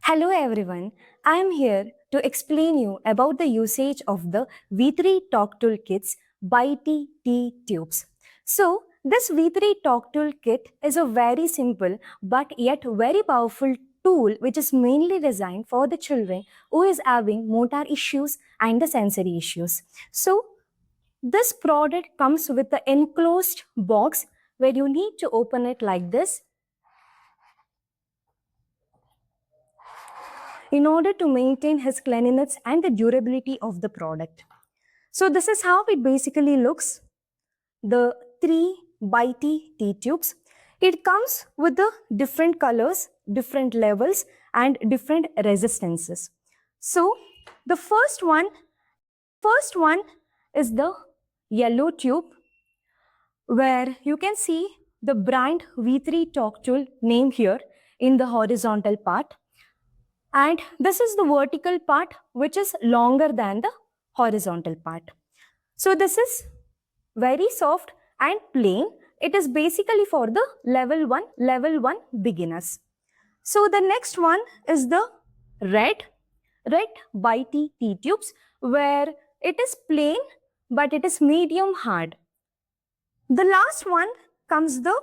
Hello everyone, I am here to explain you about the usage of the V3 Talk Toolkit's Bitey T tubes. So, this V3 Talk Tool Kit is a very simple but yet very powerful tool which is mainly designed for the children who is having motor issues and the sensory issues. So, this product comes with the enclosed box where you need to open it like this in order to maintain his cleanliness and the durability of the product. So this is how it basically looks, the 3 Bitey tea tubes. It comes with the different colors, different levels and different resistances. So the first one is the yellow tube where you can see the brand V3 Talk Tool name here in the horizontal part. And this is the vertical part which is longer than the horizontal part. So this is very soft and plain. It is basically for the level 1 beginners. So the next one is the red Bitey tea tubes where it is plain but it is medium hard. The last one comes the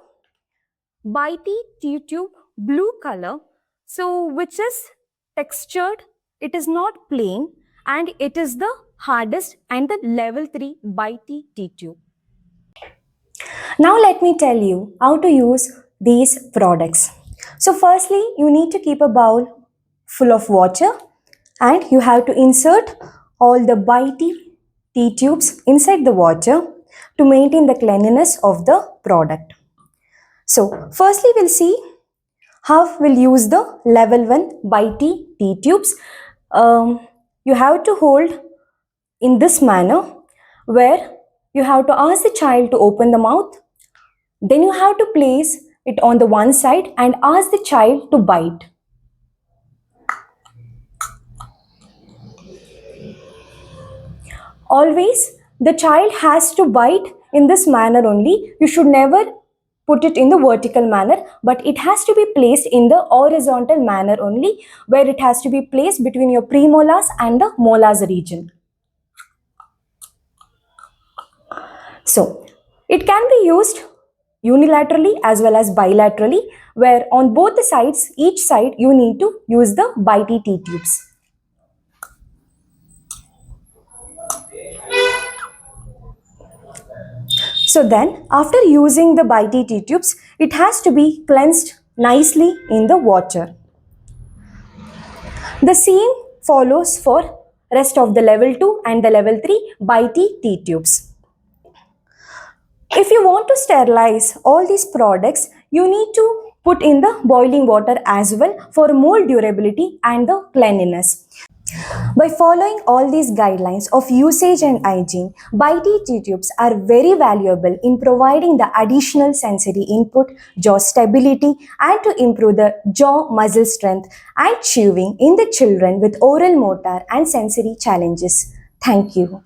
Bitey tea tube blue color, so which is textured, it is not plain and it is the hardest and the level 3 Bitey tea tube. Now let me tell you how to use these products. So firstly, you need to keep a bowl full of water and you have to insert all the Bitey tea tubes inside the water to maintain the cleanliness of the product. So firstly, we'll see how we'll use the level 1 Bitey tea tubes. You have to hold in this manner where you have to ask the child to open the mouth. Then you have to place it on the one side and ask the child to bite. Always the child has to bite in this manner only. You should never put it in the vertical manner, but it has to be placed in the horizontal manner only, where it has to be placed between your premolars and the molars region. So it can be used unilaterally as well as bilaterally, where on both the sides, each side you need to use the Bitey tea tubes. So then, after using the Bitey tea tubes, it has to be cleansed nicely in the water. The same follows for rest of the level 2 and the level 3 Bitey tea tubes. If you want to sterilize all these products, you need to put in the boiling water as well for more durability and the cleanliness. By following all these guidelines of usage and hygiene, Bitey tea tubes are very valuable in providing the additional sensory input, jaw stability, and to improve the jaw muscle strength and chewing in the children with oral motor and sensory challenges. Thank you.